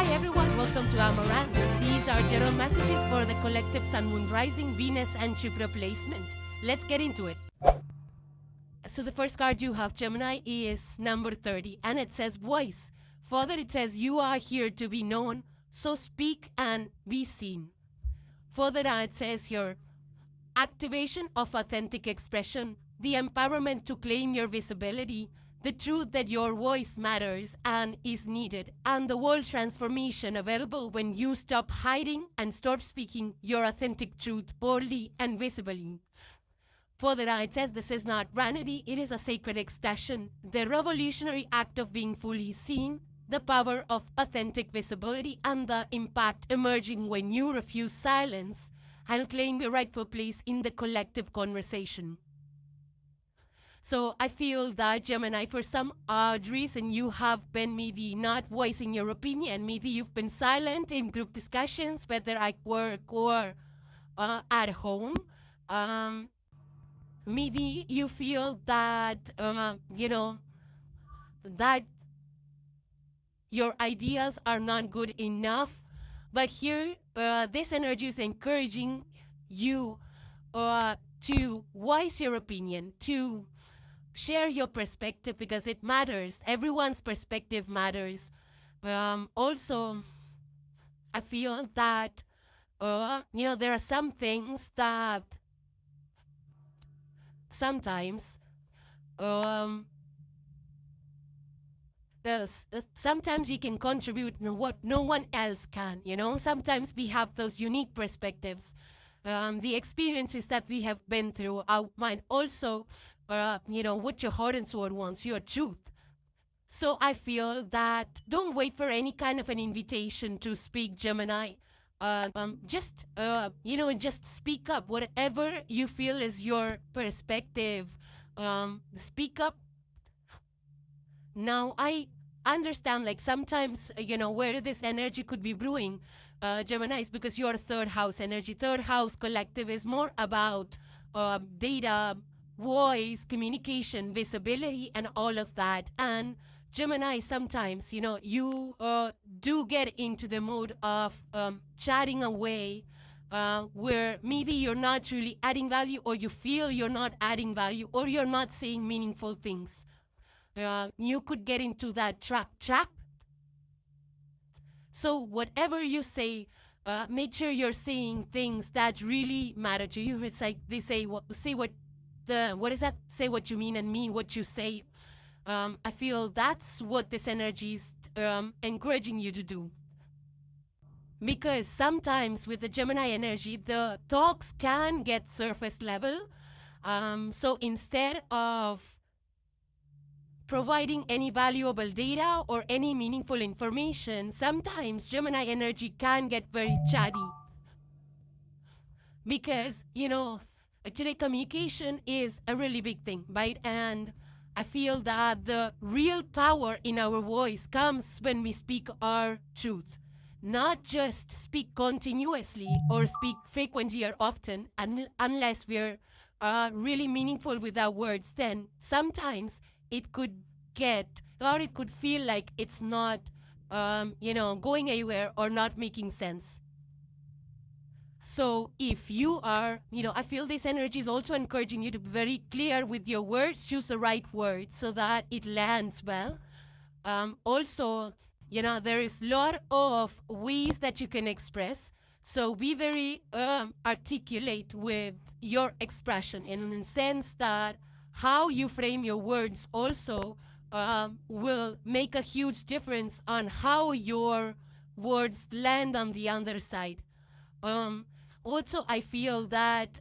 Hi everyone, welcome to Amaranth. These are general messages for the collective Sun, Moon, Rising, Venus and Jupiter placement. Let's get into it. So the first card you have, Gemini, is number 30 and it says voice. Further it says you are here to be known, so speak and be seen. Further down it says here, activation of authentic expression, the empowerment to claim your visibility, the truth that your voice matters and is needed, and the world transformation available when you stop hiding and start speaking your authentic truth boldly and visibly. Further down it says this is not vanity, it is a sacred expression, the revolutionary act of being fully seen, the power of authentic visibility, and the impact emerging when you refuse silence and claim your rightful place in the collective conversation. So I feel that, Gemini, for some odd reason, you have been maybe not voicing your opinion. Maybe you've been silent in group discussions, whether at work or at home. Maybe you feel that, that your ideas are not good enough. But here, this energy is encouraging you to voice your opinion, to share your perspective, because it matters. Everyone's perspective matters. Also, I feel that, there are some things that sometimes, sometimes you can contribute what no one else can, Sometimes we have those unique perspectives. The experiences that we have been through might also what your heart and soul wants, your truth. So I feel that don't wait for any kind of an invitation to speak, Gemini. Just speak up. Whatever you feel is your perspective, speak up. Now, I understand, like, sometimes, where this energy could be brewing, Gemini, is because your third house energy. Third house collective is more about data, voice, communication, visibility, and all of that. And Gemini, sometimes, you do get into the mode of chatting away, where maybe you're not really adding value, or you feel you're not adding value, or you're not saying meaningful things. You could get into that trap. So whatever you say, make sure you're saying things that really matter to you. It's like they say, what is that? Say what you mean and mean what you say. I feel that's what this energy is encouraging you to do. Because sometimes with the Gemini energy, the talks can get surface level. So instead of providing any valuable data or any meaningful information, sometimes Gemini energy can get very chatty. Because, today communication is a really big thing, right? And I feel that the real power in our voice comes when we speak our truth. Not just speak continuously or speak frequently or often, unless we're really meaningful with our words. Then sometimes it could it could feel like it's not, going anywhere or not making sense. So if you are, I feel this energy is also encouraging you to be very clear with your words, choose the right words so that it lands well. Also, there is a lot of ways that you can express. So be very articulate with your expression, in the sense that how you frame your words also will make a huge difference on how your words land on the other side. Also, I feel that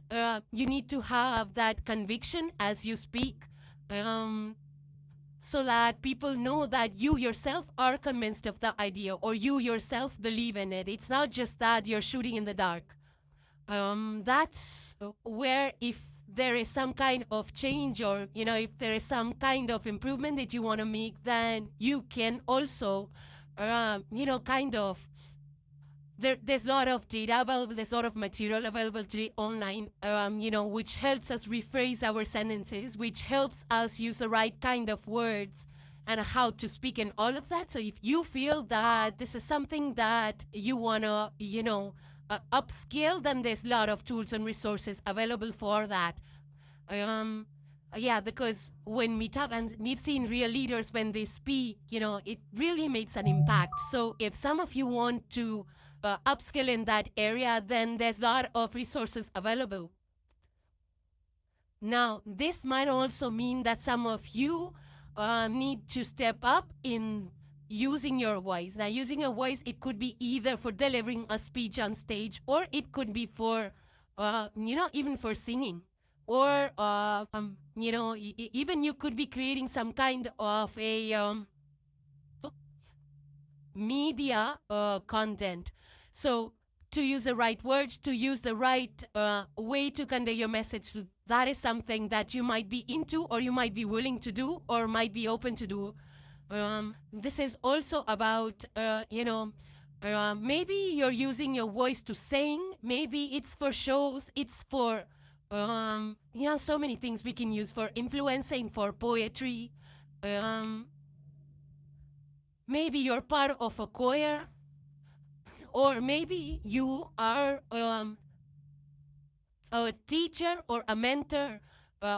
you need to have that conviction as you speak, so that people know that you yourself are convinced of the idea, or you yourself believe in it. It's not just that you're shooting in the dark. That's where, if there is some kind of change, or if there is some kind of improvement that you want to make, then you can also there's a lot of data available, there's a lot of material available today online, which helps us rephrase our sentences, which helps us use the right kind of words and how to speak and all of that. So if you feel that this is something that you want to, upskill, then there's a lot of tools and resources available for that. Yeah, because when meet up and we've seen real leaders when they speak, it really makes an impact. So if some of you want to upskill in that area, then there's a lot of resources available. Now, this might also mean that some of you need to step up in using your voice. Now, using your voice, it could be either for delivering a speech on stage, or it could be for, even for singing. Or, even you could be creating some kind of a media content. So to use the right words, to use the right way to convey your message, that is something that you might be into, or you might be willing to do, or might be open to do. This is also about, maybe you're using your voice to sing, maybe it's for shows, it's for, so many things we can use for influencing, for poetry. Maybe you're part of a choir, or maybe you are a teacher or a mentor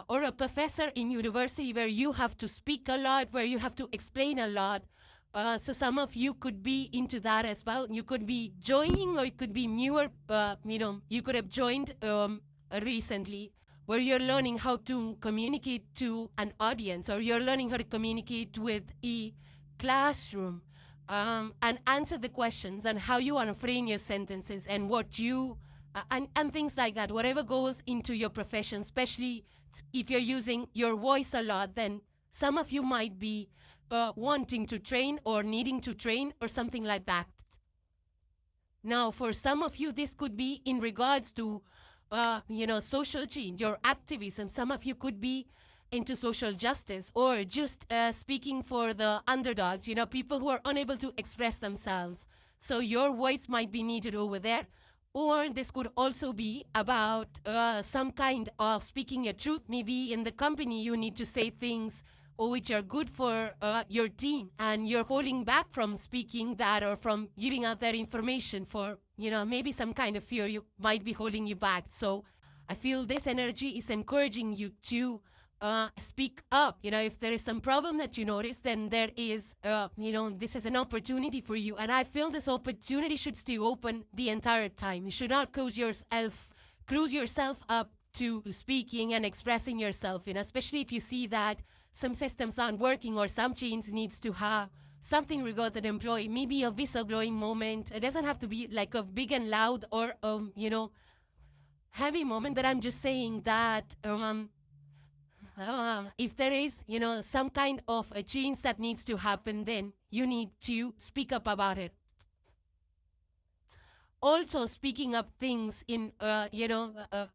or a professor in university where you have to speak a lot, where you have to explain a lot. So some of you could be into that as well. You could be joining, or it could be newer, you could have joined recently, where you're learning how to communicate to an audience, or you're learning how to communicate with a classroom, and answer the questions and how you want to frame your sentences and what you, and things like that. Whatever goes into your profession, especially if you're using your voice a lot, then some of you might be wanting to train or needing to train or something like that. Now, for some of you, this could be in regards to, social change, your activism. Some of you could be into social justice, or just speaking for the underdogs, people who are unable to express themselves. So your voice might be needed over there. Or this could also be about some kind of speaking your truth. Maybe in the company you need to say things which are good for your team, and you're holding back from speaking that, or from giving out that information for, maybe some kind of fear you might be holding you back. So I feel this energy is encouraging you to speak up. If there is some problem that you notice, then there is, this is an opportunity for you. And I feel this opportunity should stay open the entire time. You should not close yourself up to speaking and expressing yourself, especially if you see that some systems aren't working, or some change needs to have something regarding an employee, maybe a whistleblowing moment. It doesn't have to be like a big and loud or, heavy moment, but I'm just saying that, if there is, some kind of a change that needs to happen, then you need to speak up about it. Also, speaking up things in,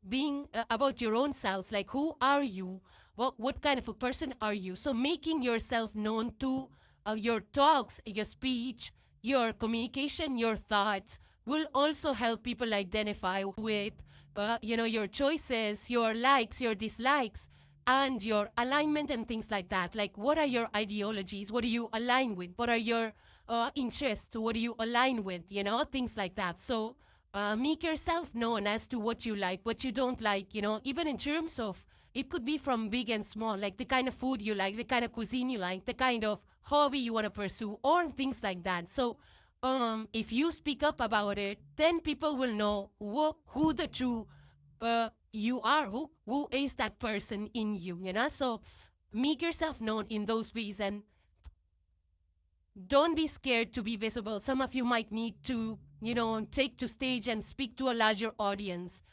being about your own selves, like who are you? What kind of a person are you? So making yourself known to your talks, your speech, your communication, your thoughts will also help people identify with, your choices, your likes, your dislikes, and your alignment and things like that. Like, what are your ideologies? What do you align with? What are your interests? What do you align with? Things like that. So make yourself known as to what you like, what you don't like, even in terms of, it could be from big and small, like the kind of food you like, the kind of cuisine you like, the kind of hobby you want to pursue, or things like that. So if you speak up about it, then people will know who the true you are, who is that person in you, So make yourself known in those ways, and don't be scared to be visible. Some of you might need to, take to stage and speak to a larger audience.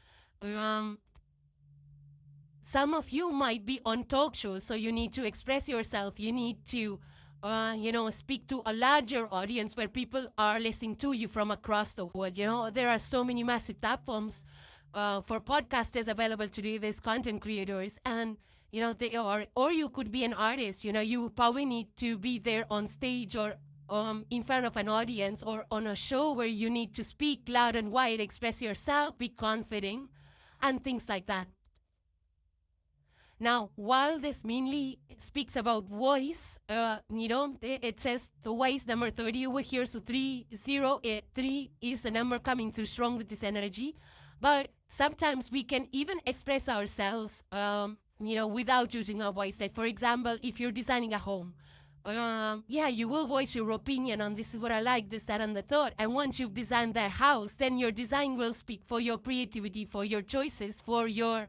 Some of you might be on talk shows, so you need to express yourself. You need to, speak to a larger audience where people are listening to you from across the world. There are so many massive platforms for podcasters available today. There's content creators, and they are, or you could be an artist. You probably need to be there on stage, or in front of an audience, or on a show where you need to speak loud and wide, express yourself, be confident, and things like that. Now, while this mainly speaks about voice, it says the voice number 30 over here. So 3 is the number coming through strong with this energy. But sometimes we can even express ourselves, without using our voice. Like, for example, if you're designing a home, you will voice your opinion on this is what I like, this, that, and the thought. And once you've designed that house, then your design will speak for your creativity, for your choices, for your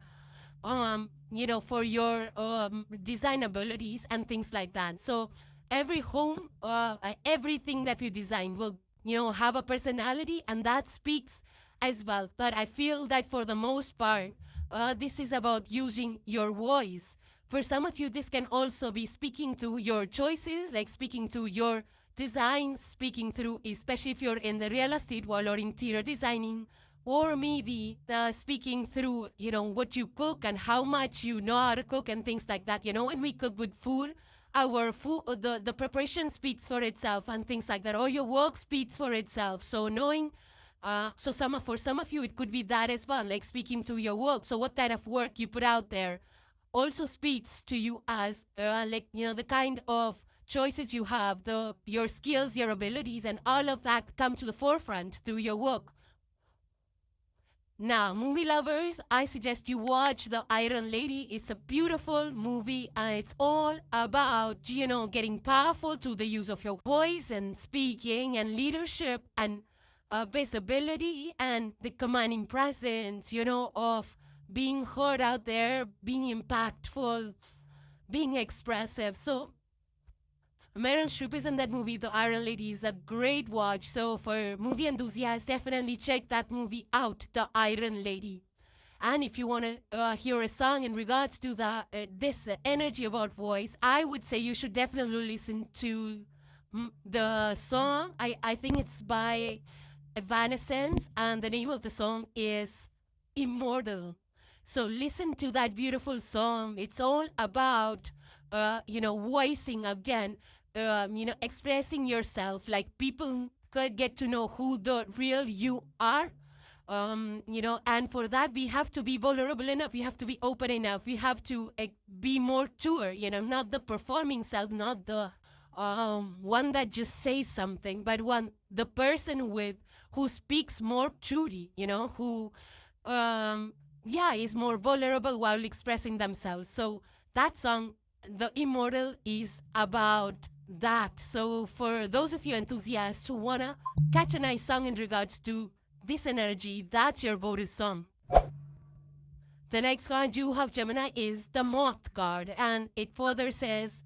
design abilities and things like that. So every home, everything that you design will, have a personality, and that speaks as well. But I feel that for the most part, this is about using your voice. For some of you, this can also be speaking to your choices, like speaking to your designs, speaking through, especially if you're in the real estate world or interior designing, or maybe speaking through, what you cook and how much you know how to cook and things like that. When we cook with food, our food, the preparation speaks for itself and things like that, or your work speaks for itself. So knowing, for some of you, it could be that as well, like speaking to your work. So what kind of work you put out there also speaks to you as, the kind of choices you have, your skills, your abilities, and all of that come to the forefront through your work. Now, movie lovers, I suggest you watch The Iron Lady. It's a beautiful movie, and it's all about, getting powerful through the use of your voice and speaking and leadership and visibility and the commanding presence, of being heard out there, being impactful, being expressive. So Meryl Streep is in that movie. The Iron Lady is a great watch. So for movie enthusiasts, definitely check that movie out, The Iron Lady. And if you want to hear a song in regards to this energy about voice, I would say you should definitely listen to the song. I think it's by Evanescence, and the name of the song is Immortal. So listen to that beautiful song. It's all about, voicing again, expressing yourself, like people could get to know who the real you are. And for that, we have to be vulnerable enough. We have to be open enough. We have to be more truer, not the performing self, not the one that just says something, but the person who speaks more truly, who, is more vulnerable while expressing themselves. So that song, The Immortal, is about that. So for those of you enthusiasts who want to catch a nice song in regards to this energy, that's your voted song. The next card you have, Gemini, is the Moth card, and it further says,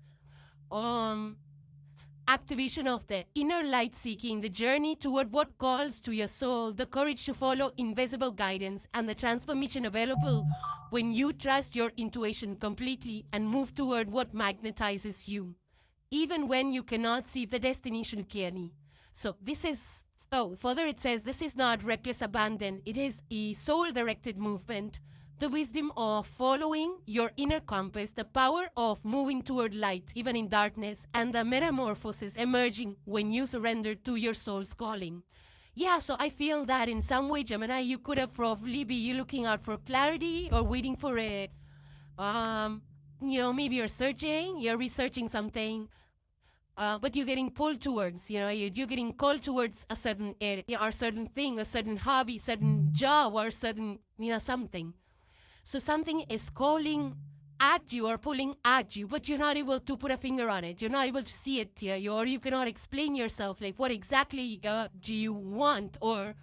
activation of the inner light seeking, the journey toward what calls to your soul, the courage to follow invisible guidance, and the transformation available when you trust your intuition completely and move toward what magnetizes you, even when you cannot see the destination clearly. So further it says, this is not reckless abandon. It is a soul-directed movement, the wisdom of following your inner compass, the power of moving toward light, even in darkness, and the metamorphosis emerging when you surrender to your soul's calling. Yeah, so I feel that in some way, Gemini, you could have probably be looking out for clarity or waiting for it. Maybe you're researching something, but you're getting pulled towards, you're getting called towards a certain area, or certain thing, a certain hobby, certain job, or certain, something. So something is calling at you or pulling at you, but you're not able to put a finger on it. You're not able to see it here, or you cannot explain yourself, like what exactly do you want, or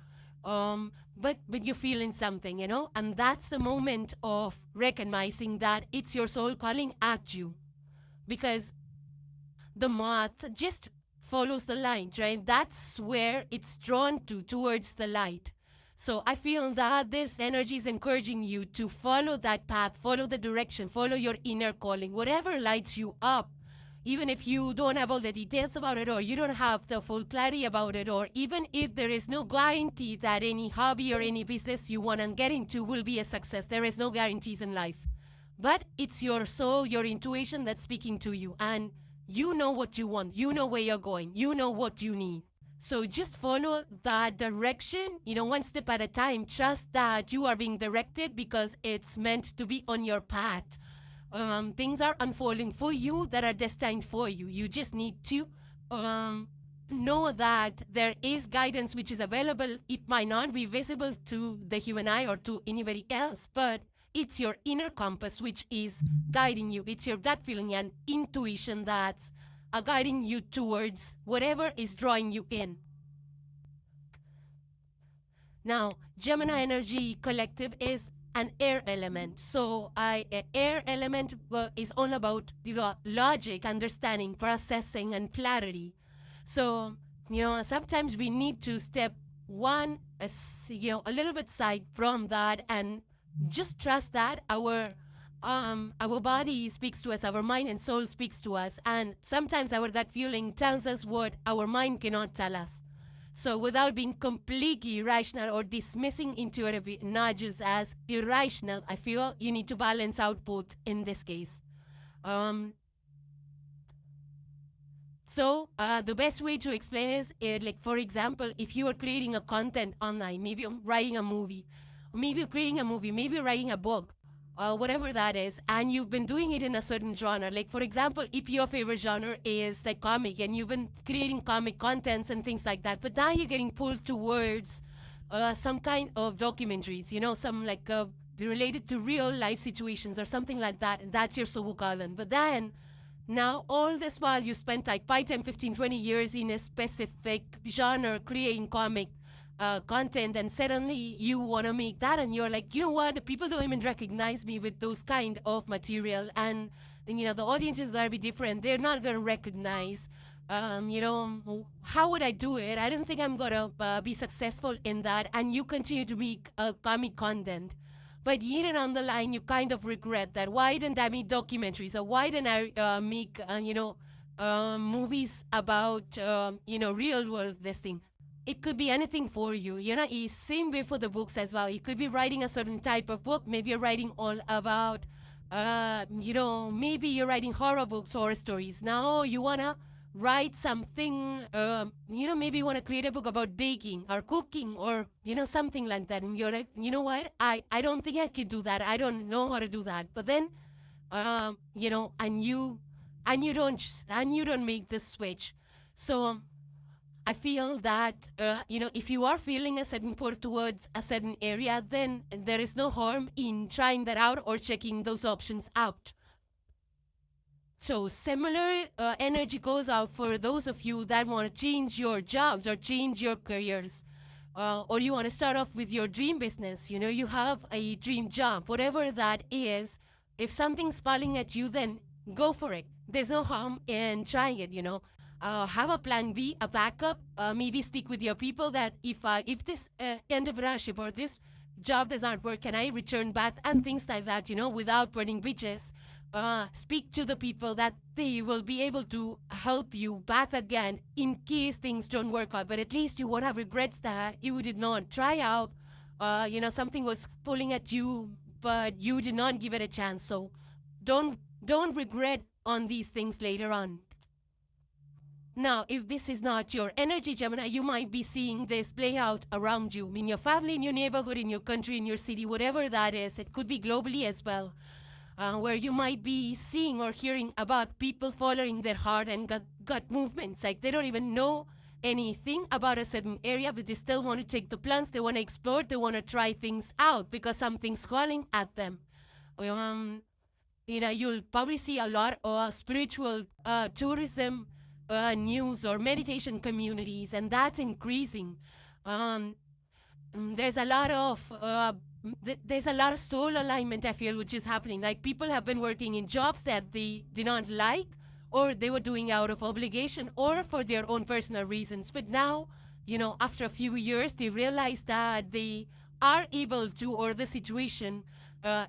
but you're feeling something, and that's the moment of recognizing that it's your soul calling at you, because the moth just follows the light, right? That's where it's drawn towards the light. So I feel that this energy is encouraging you to follow that path, follow the direction, follow your inner calling, whatever lights you up. Even if you don't have all the details about it, or you don't have the full clarity about it, or even if there is no guarantee that any hobby or any business you want to get into will be a success. There is no guarantees in life. But it's your soul, your intuition that's speaking to you. And you know what you want. You know where you're going. You know what you need. So just follow that direction, one step at a time. Trust that you are being directed because it's meant to be on your path. things are unfolding for you that are destined for you. You just need to know that there is guidance which is available. It might not be visible to the human eye or to anybody else, but it's your inner compass which is guiding you. It's your gut feeling and intuition that's guiding you towards whatever is drawing you in. Now, Gemini energy collective is an air element. So air element is all about logic, understanding, processing, and clarity. So, sometimes we need to step a little bit side from that and just trust that our body speaks to us, our mind and soul speaks to us, and sometimes our gut feeling tells us what our mind cannot tell us. So without being completely irrational or dismissing intuitive nudges as irrational, I feel you need to balance out both in this case. So the best way to explain is, like, for example, if you are creating a content online, maybe you're writing a movie, maybe you're creating a movie, maybe you're writing a book, whatever that is, and you've been doing it in a certain genre. Like, for example, if your favorite genre is like comic and you've been creating comic contents and things like that, but now you're getting pulled towards some kind of documentaries, some like related to real life situations or something like that, and that's your Sobukalan. But then, now, all this while you spent like 5, 10, 15, 20 years in a specific genre creating comic content, and suddenly you want to make that, and you're like, you know what, the people don't even recognize me with those kind of material, and the audience is going to be different. They're not going to recognize, how would I do it? I don't think I'm going to be successful in that, and you continue to make comic content. But year on the line, you kind of regret that. Why didn't I make documentaries? Or why didn't I make, movies about, real world this thing? It could be anything for you. Same way for the books as well. You could be writing a certain type of book. Maybe you're writing all about, maybe you're writing horror books, horror stories. Now you want to write something, maybe you want to create a book about baking or cooking or, something like that. And you're like, you know what? I don't think I could do that. I don't know how to do that. But then, and you don't make the switch. So I feel that, if you are feeling a certain pull towards a certain area, then there is no harm in trying that out or checking those options out. So similar energy goes out for those of you that want to change your jobs or change your careers. Or you want to start off with your dream business. You have a dream job, whatever that is. If something's falling at you, then go for it. There's no harm in trying it, have a plan B, a backup. Maybe speak with your people that if this entrepreneurship or this job does not work, can I return back, and things like that, without burning bridges. Speak to the people that they will be able to help you back again in case things don't work out. But at least you won't have regrets that you did not try out. Something was pulling at you, but you did not give it a chance. So don't regret on these things later on. Now, if this is not your energy, Gemini, you might be seeing this play out around you, in your family, in your neighborhood, in your country, in your city, whatever that is. It could be globally as well. Where you might be seeing or hearing about people following their heart and gut movements. Like, they don't even know anything about a certain area, but they still want to take the plunge. They want to explore. They want to try things out because something's calling at them. You'll probably see a lot of spiritual tourism news or meditation communities, and that's increasing. There's a lot of soul alignment, I feel, which is happening. Like, people have been working in jobs that they did not like, or they were doing out of obligation or for their own personal reasons. But now, after a few years, they realize that they are able to, or the situation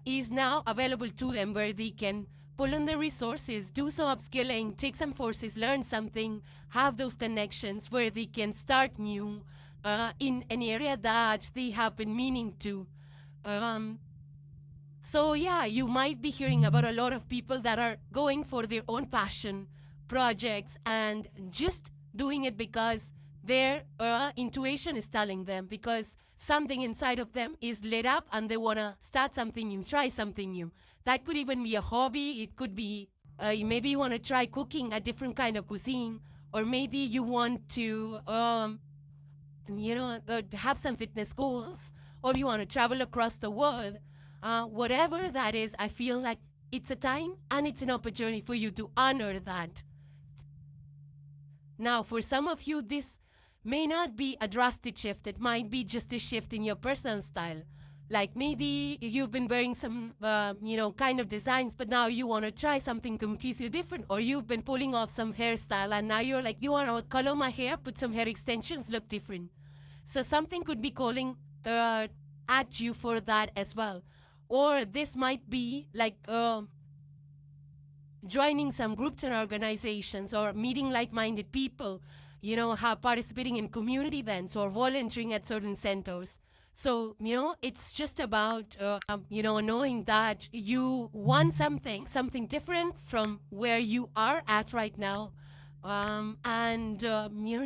is now available to them where they can pull in the resources, do some upskilling, take some courses, learn something, have those connections where they can start new in an area that they have been meaning to. So yeah, you might be hearing about a lot of people that are going for their own passion projects and just doing it because their intuition is telling them, because something inside of them is lit up and they want to start something new, try something new. That could even be a hobby. It could be maybe you want to try cooking a different kind of cuisine, or maybe you want to have some fitness goals, or you want to travel across the world. Whatever that is, I feel like it's a time and it's an opportunity for you to honor that. Now, for some of you, this may not be a drastic shift. It might be just a shift in your personal style. Like maybe you've been wearing some, kind of designs, but now you want to try something completely different. Or you've been pulling off some hairstyle and now you're like, you want to color my hair, put some hair extensions, look different. So something could be calling at you for that as well. Or this might be like joining some groups and organizations, or meeting like-minded people, participating in community events or volunteering at certain centers. So, it's just about, knowing that you want something different from where you are at right now.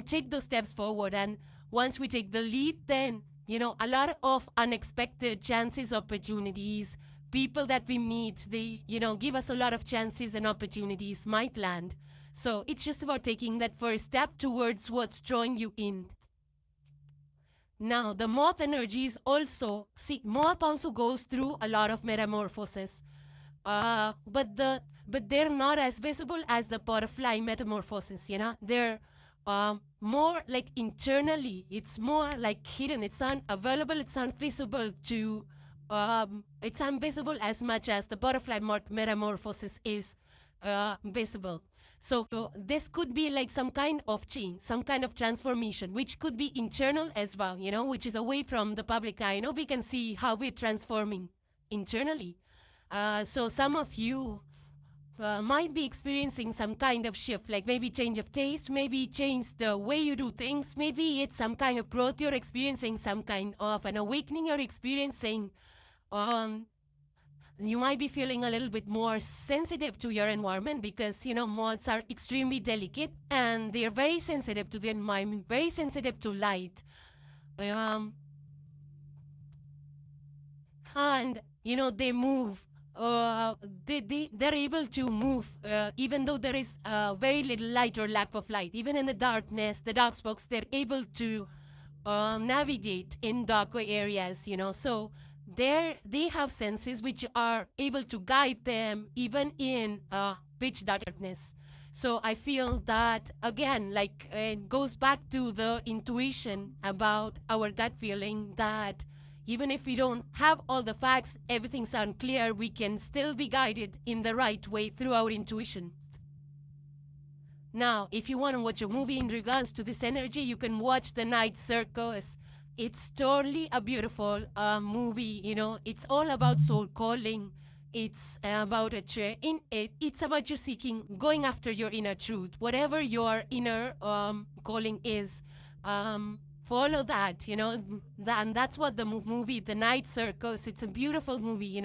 Take those steps forward. And once we take the lead, then, a lot of unexpected chances, opportunities, people that we meet, they, give us a lot of chances and opportunities might land. So it's just about taking that first step towards what's drawing you in. Now, the moth energy is also, moth also goes through a lot of metamorphosis. But they're not as visible as the butterfly metamorphosis, They're more like internally. It's more like hidden. It's unavailable. It's invisible to, it's invisible as much as the butterfly metamorphosis is visible. So this could be like some kind of change, some kind of transformation, which could be internal as well, which is away from the public eye. We can see how we're transforming internally. So some of you might be experiencing some kind of shift, like maybe change of taste, maybe change the way you do things, maybe it's some kind of growth you're experiencing, some kind of an awakening you're experiencing. You might be feeling a little bit more sensitive to your environment, because, moths are extremely delicate and they're very sensitive to the environment, very sensitive to light. And, they move. They're able to move even though there is very little light or lack of light. Even in the darkness, the dark spots, they're able to navigate in darker areas, So they have senses which are able to guide them even in pitch darkness. So I feel that, again, it goes back to the intuition about our gut feeling, that even if we don't have all the facts, everything's unclear, we can still be guided in the right way through our intuition. Now, if you want to watch a movie in regards to this energy, you can watch The Night Circus. It's totally a beautiful movie, It's all about soul calling. It's about it's about you seeking, going after your inner truth. Whatever your inner calling is, follow that, and that's what the movie, The Night Circus, it's a beautiful movie,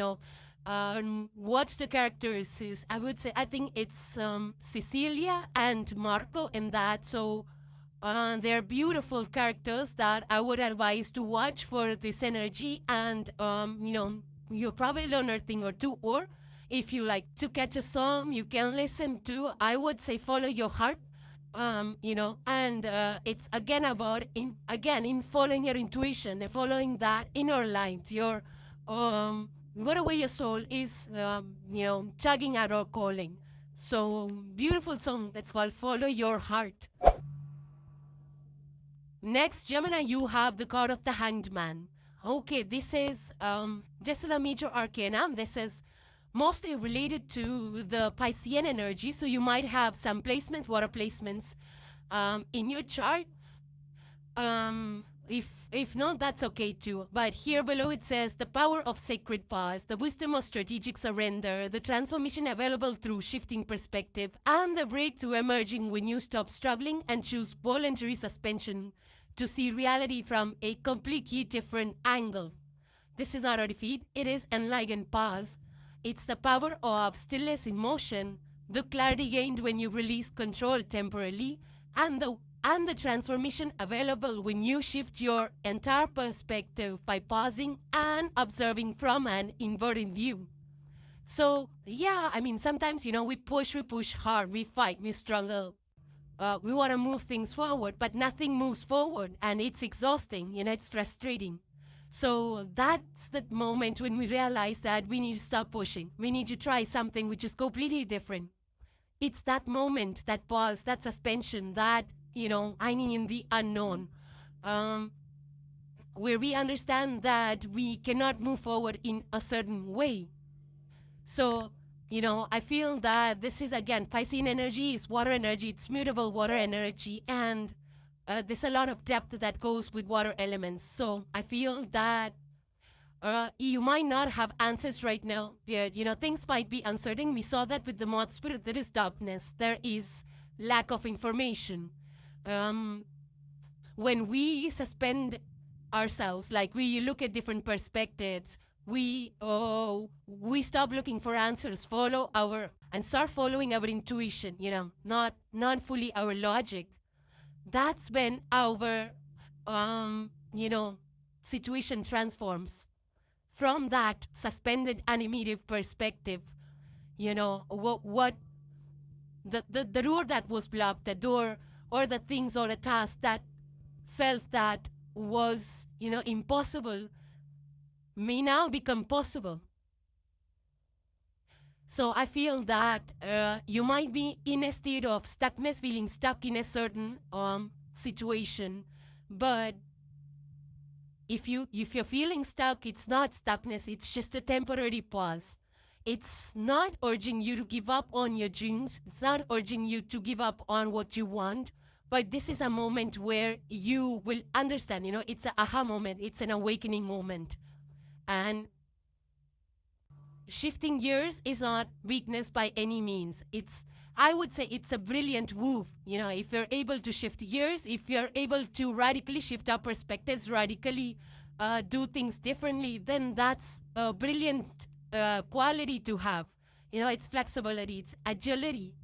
watch the characters. I think it's Cecilia and Marco in that. So they're beautiful characters that I would advise to watch for this energy. And, you'll probably learn a thing or two. Or if you like to catch a song, you can listen to, I would say, follow your heart. And it's again about, in following your intuition, following that inner light, your, whatever your soul is, tugging at or calling. So, beautiful song that's called Follow Your Heart. Next, Gemini, you have the card of the Hanged Man. Okay, this is just a major arcana. This is mostly related to the Piscean energy. So you might have some placements, water placements in your chart. If not, that's okay too. But here below it says the power of sacred pause, the wisdom of strategic surrender, the transformation available through shifting perspective, and the breakthrough emerging when you stop struggling and choose voluntary suspension to see reality from a completely different angle. This is not a defeat, it is enlightened pause. It's the power of stillness in motion, the clarity gained when you release control temporarily, and and the transformation available when you shift your entire perspective by pausing and observing from an inverted view. So, yeah, I mean, sometimes, we push hard, we fight, we struggle. We want to move things forward, but nothing moves forward, and it's exhausting, it's frustrating. So that's the moment when we realize that we need to stop pushing. We need to try something which is completely different. It's that moment, that pause, that suspension, that, hanging in the unknown, where we understand that we cannot move forward in a certain way. So, I feel that this is, again, Piscean energy is water energy. It's mutable water energy. And there's a lot of depth that goes with water elements. So I feel that you might not have answers right now. Things might be uncertain. We saw that with the moth spirit. There is darkness. There is lack of information. When we suspend ourselves, like we look at different perspectives, we stop looking for answers, and start following our intuition, not fully our logic. That's when our, situation transforms. From that suspended animative perspective, what the door that was blocked, the door or the things or the task that felt that was, impossible, may now become possible. So I feel that you might be in a state of stuckness, feeling stuck in a certain situation, but if you're feeling stuck, it's not stuckness, it's just a temporary pause. It's not urging you to give up on your dreams. It's not urging you to give up on what you want. But this is a moment where you will understand, it's an aha moment. It's an awakening moment. And shifting gears is not weakness by any means. I would say it's a brilliant move. If you're able to shift gears, if you're able to radically shift our perspectives, radically do things differently, then that's a brilliant quality to have. It's flexibility, it's agility.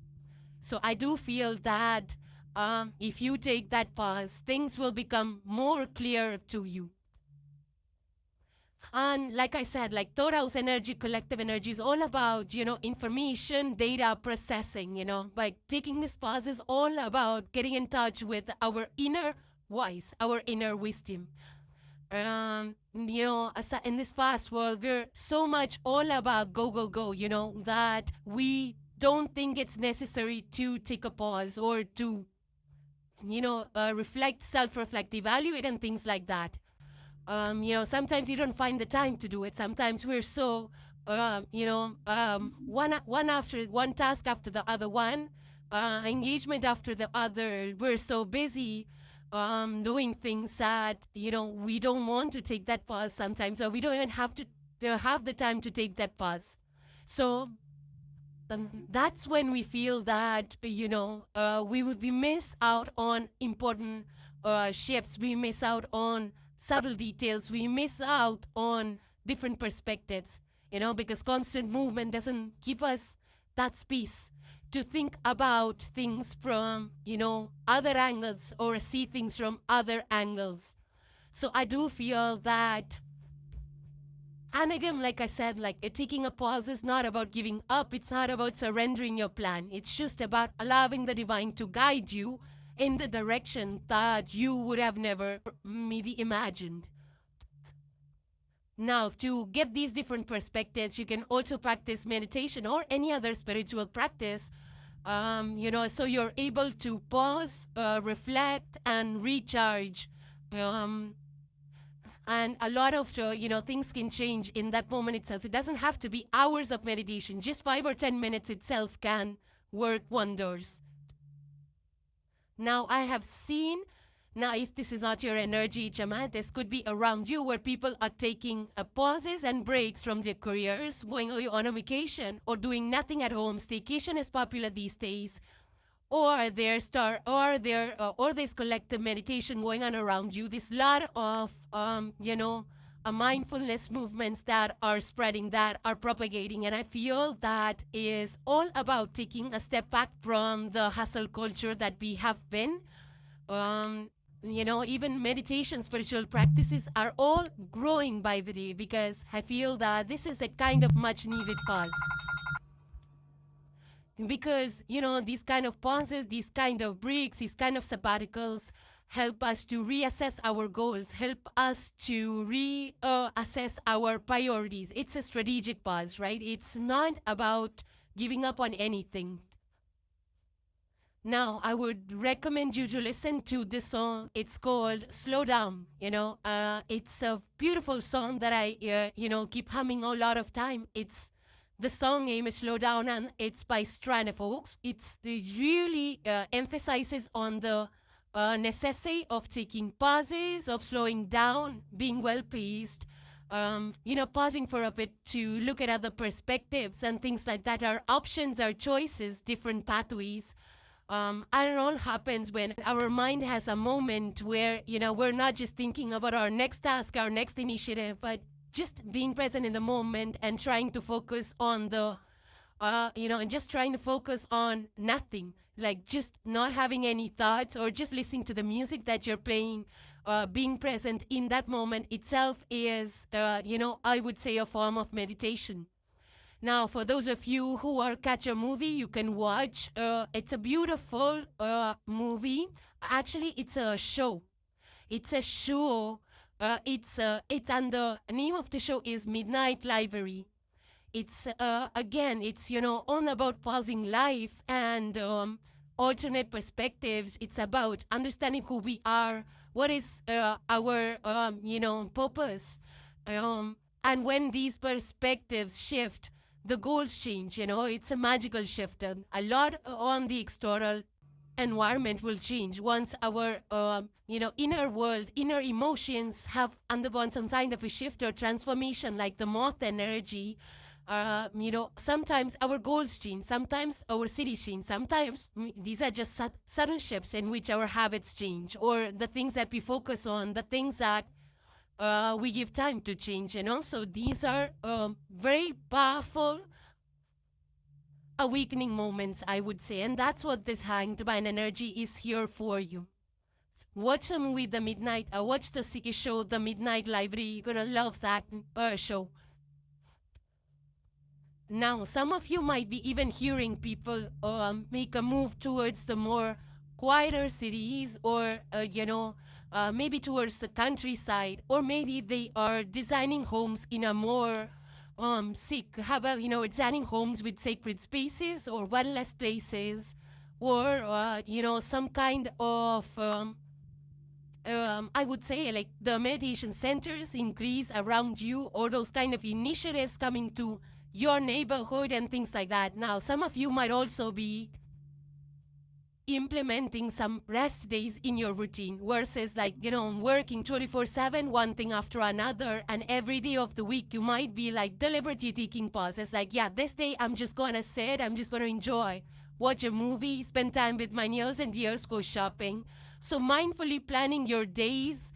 So I do feel that if you take that pause, things will become more clear to you. And like I said, like TAURUS energy, collective energy is all about, information, data processing, By taking this pause is all about getting in touch with our inner voice, our inner wisdom. In this fast world, we're so much all about go, go, go, that we don't think it's necessary to take a pause or to, reflect, self-reflect, evaluate and things like that. Sometimes you don't find the time to do it. Sometimes we're so, one task after the other one, engagement after the other. We're so busy doing things that, we don't want to take that pause sometimes, or we don't even have the time to take that pause. So that's when we feel that, we miss out on important shifts. We miss out on subtle details. We miss out on different perspectives, because constant movement doesn't give us that space to think about things from, other angles or see things from other angles. So I do feel that, and again, like I said, taking a pause is not about giving up. It's not about surrendering your plan. It's just about allowing the divine to guide you in the direction that you would have never maybe imagined. Now, to get these different perspectives, you can also practice meditation or any other spiritual practice, so you're able to pause, reflect, and recharge. And a lot of, things can change in that moment itself. It doesn't have to be hours of meditation. Just 5 or 10 minutes itself can work wonders. Now, I have seen, if this is not your energy, Chama, this could be around you where people are taking pauses and breaks from their careers, going on a vacation, or doing nothing at home. Staycation is popular these days. Or there's collective meditation going on around you. There's a lot of, mindfulness movements that are spreading, that are propagating. And I feel that is all about taking a step back from the hustle culture that we have been. Even meditation, spiritual practices are all growing by the day, because I feel that this is a kind of much needed pause. Because, these kind of pauses, these kind of breaks, these kind of sabbaticals help us to reassess our goals, help us to reassess our priorities. It's a strategic pause, right? It's not about giving up on anything. Now, I would recommend you to listen to this song. It's called Slow Down. It's a beautiful song that I, keep humming a lot of time. The song name is Slow Down, and it's by Stranafolks. It really emphasizes on the necessity of taking pauses, of slowing down, being well paced, pausing for a bit to look at other perspectives and things like that. Our options, our choices, different pathways. And it all happens when our mind has a moment where, we're not just thinking about our next task, our next initiative, but just being present in the moment and trying to focus on and just trying to focus on nothing, like just not having any thoughts or just listening to the music that you're playing. Being present in that moment itself is, I would say a form of meditation. Now, for those of you who are catch a movie, you can watch. It's a beautiful movie. Actually, it's a show. It's a show. It's and the name of the show is Midnight Library. It's again, it's all about pausing life and alternate perspectives. It's about understanding who we are, what is our purpose, and when these perspectives shift, the goals change. It's a magical shift, and a lot on the external environment will change once our inner world, inner emotions have undergone some kind of a shift or transformation, like the moth energy. Sometimes our goals change, sometimes our cities change, sometimes these are just sudden shifts in which our habits change, or the things that we focus on, the things that we give time to change. So these are very powerful awakening moments, I would say, and that's what this Hanged Man energy is here for you. Watch the movie The Midnight, watch the Siki show, The Midnight Library. You're gonna love that show. Now, some of you might be even hearing people make a move towards the more quieter cities, or maybe towards the countryside, or maybe they are designing homes in a more how about designing homes with sacred spaces or wellness places, or some kind of I would say, like, the meditation centers increase around you, or those kind of initiatives coming to your neighborhood and things like that. Now, some of you might also be implementing some rest days in your routine versus, like, working 24/7, one thing after another, and every day of the week you might be like deliberately taking pauses, like, yeah, this day I'm just gonna sit, I'm just gonna enjoy, watch a movie, spend time with my nears and dears, go shopping. So mindfully planning your days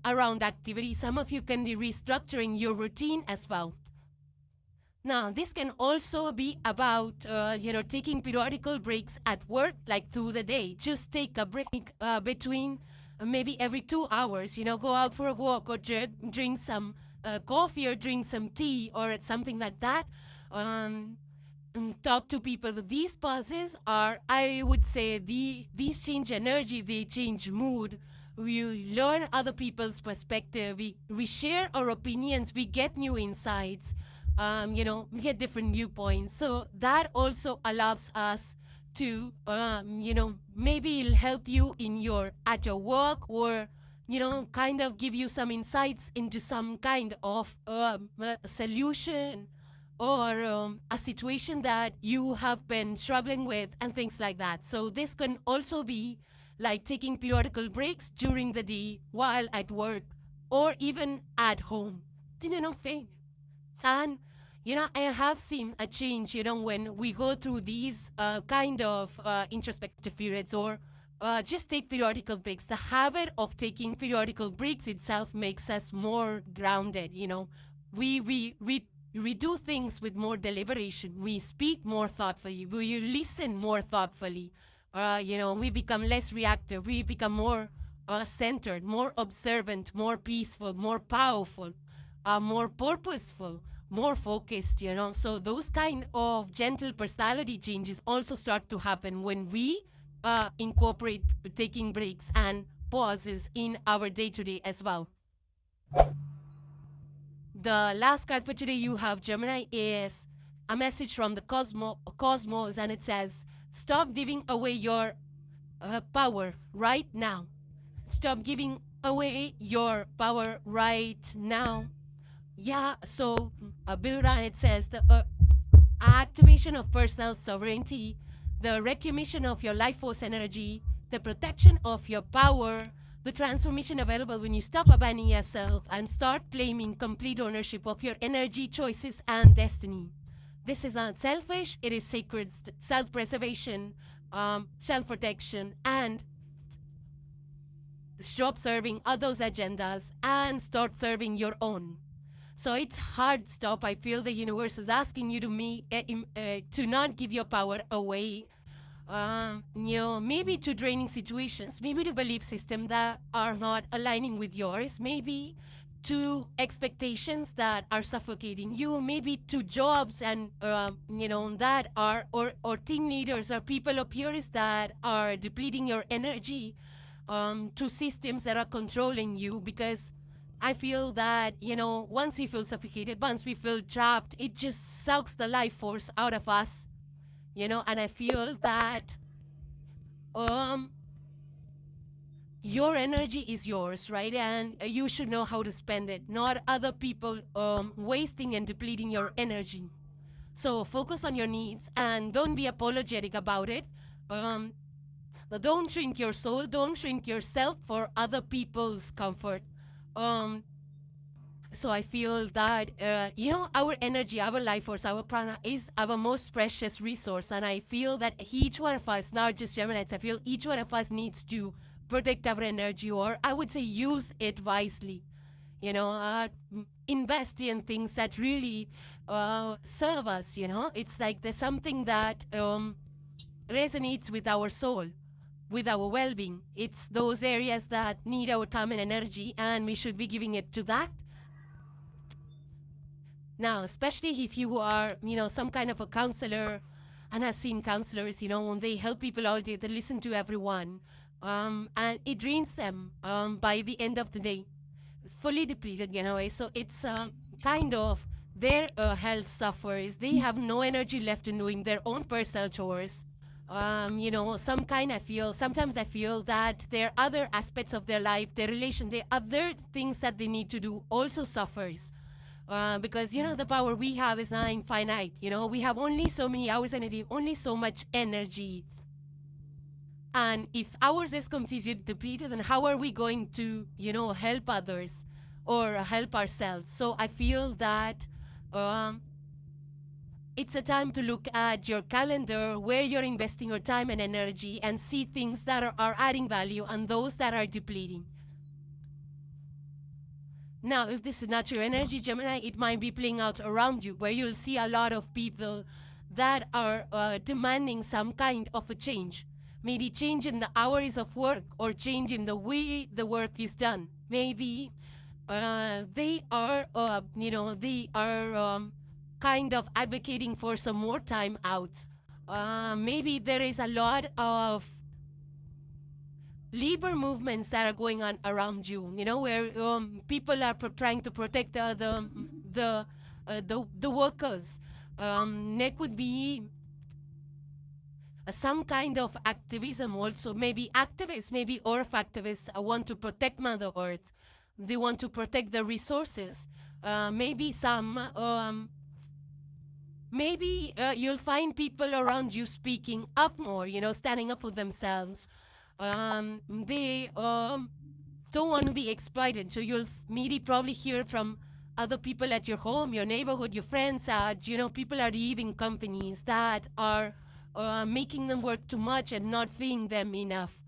around activity. Some of you can be restructuring your routine as well. Now, this can also be about, taking periodical breaks at work, like through the day. Just take a break between maybe every 2 hours, go out for a walk, or drink some coffee, or drink some tea, or something like that. Talk to people. These pauses are, I would say, these change energy, they change mood. We learn other people's perspective. We share our opinions. We get new insights. We get different viewpoints. So that also allows us to, maybe it'll help you at your work, or, kind of give you some insights into some kind of solution, or a situation that you have been struggling with, and things like that. So this can also be like taking periodical breaks during the day while at work, or even at home. And, I have seen a change, when we go through these kind of introspective periods, or just take periodical breaks. The habit of taking periodical breaks itself makes us more grounded. We do things with more deliberation. We speak more thoughtfully. We listen more thoughtfully. We become less reactive. We become more centered, more observant, more peaceful, more powerful, more purposeful, more focused. So those kind of gentle personality changes also start to happen when we incorporate taking breaks and pauses in our day-to-day as well. The last card for today you have, Gemini, is a message from the cosmos, and it says, stop giving away your power right now. Stop giving away your power right now. Yeah, so Bilra, it says the activation of personal sovereignty, the recognition of your life force energy, the protection of your power, the transformation available when you stop abandoning yourself and start claiming complete ownership of your energy, choices, and destiny. This is not selfish, it is sacred self-preservation, self-protection, and stop serving others' agendas and start serving your own. So it's hard stop. I feel the universe is asking you to not give your power away. Maybe to draining situations, maybe to belief systems that are not aligning with yours, maybe to expectations that are suffocating you, maybe to jobs and that are or team leaders or people of yours that are depleting your energy, to systems that are controlling you, because I feel that, once we feel suffocated, once we feel trapped, it just sucks the life force out of us, and I feel that your energy is yours, right? And you should know how to spend it, not other people wasting and depleting your energy. So focus on your needs and don't be apologetic about it. But don't shrink your soul, don't shrink yourself for other people's comfort. So I feel that, our energy, our life force, our prana is our most precious resource. And I feel that each one of us, not just Geminis, I feel each one of us needs to protect our energy, or I would say use it wisely. Invest in things that really serve us. It's like there's something that resonates with our soul, with our well-being. It's those areas that need our time and energy, and we should be giving it to that. Now, especially if you are, some kind of a counselor, and I've seen counselors, when they help people all day, they listen to everyone, and it drains them by the end of the day, fully depleted, so it's kind of their health suffers. They have no energy left in doing their own personal chores. Sometimes I feel that there are other aspects of their life, their relation, the other things that they need to do also suffers. Because, the power we have is not infinite. We have only so many hours and only so much energy. And if ours is completely depleted, then how are we going to, help others or help ourselves? So I feel that it's a time to look at your calendar, where you're investing your time and energy, and see things that are adding value and those that are depleting. Now, if this is not your energy, Gemini, it might be playing out around you, where you'll see a lot of people that are demanding some kind of a change. Maybe change in the hours of work or change in the way the work is done. Maybe they are kind of advocating for some more time out. Maybe there is a lot of labor movements that are going on around you, where people are trying to protect the workers. It could be some kind of activism also. Maybe activists, maybe earth activists want to protect Mother Earth. They want to protect the resources. Maybe you'll find people around you speaking up more, standing up for themselves. They don't want to be exploited. So you'll maybe probably hear from other people at your home, your neighborhood, your friends, people are leaving companies that are making them work too much and not paying them enough.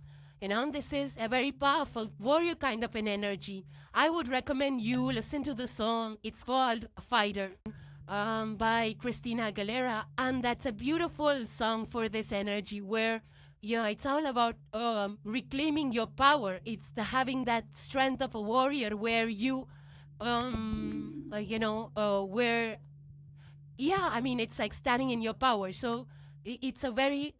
This is a very powerful warrior kind of an energy. I would recommend you listen to the song. It's called Fighter by Christina Aguilera. And that's a beautiful song for this energy, where yeah, it's all about reclaiming your power. It's the having that strength of a warrior where you, where, yeah, I mean, it's like standing in your power. So it's a very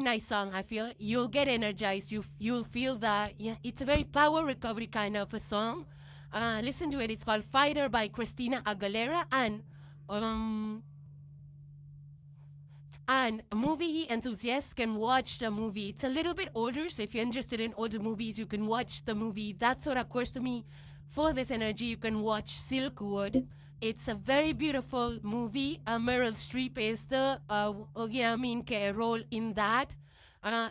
nice song. I feel you'll get energized. You'll feel that. Yeah, it's a very power recovery kind of a song. Listen to it. It's called Fighter by Christina Aguilera, and movie enthusiasts can watch the movie. It's a little bit older, so if you're interested in older movies, you can watch the movie. That's what occurs to me for this energy. You can watch Silkwood. It's a very beautiful movie. Meryl Streep is the main role in that.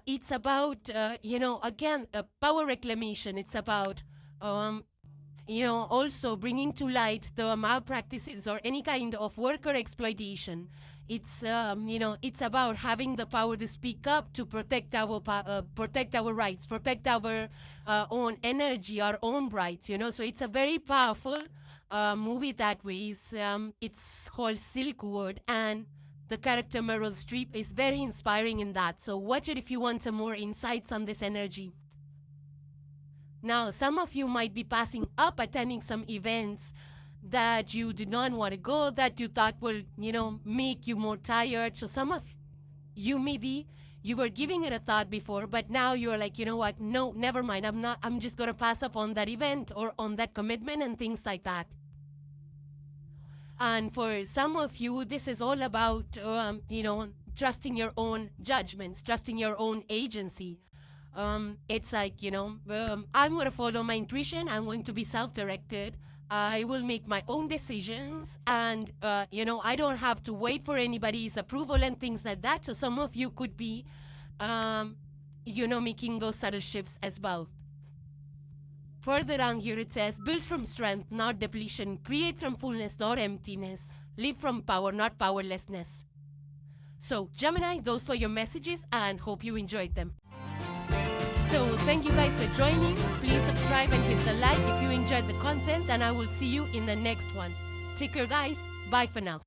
It's about, again, power reclamation. It's about also bringing to light the malpractices or any kind of worker exploitation. It's it's about having the power to speak up to protect our rights, protect our own energy, our own rights. So it's a very powerful movie that way. It's called Silkwood, and the character Meryl Streep is very inspiring in that. So watch it if you want some more insights on this energy. Now, some of you might be passing up attending some events that you did not want to go, that you thought will, make you more tired. So some of you maybe you were giving it a thought before, but now you're like, you know what? No, never mind. I'm just going to pass up on that event or on that commitment and things like that. And for some of you, this is all about, trusting your own judgments, trusting your own agency. It's like, I'm going to follow my intuition. I'm going to be self-directed. I will make my own decisions. And, I don't have to wait for anybody's approval and things like that. So some of you could be, making those subtle shifts as well. Further down here it says, build from strength, not depletion. Create from fullness, not emptiness. Live from power, not powerlessness. So, Gemini, those were your messages and hope you enjoyed them. So, thank you guys for joining. Please subscribe and hit the like if you enjoyed the content, and I will see you in the next one. Take care, guys. Bye for now.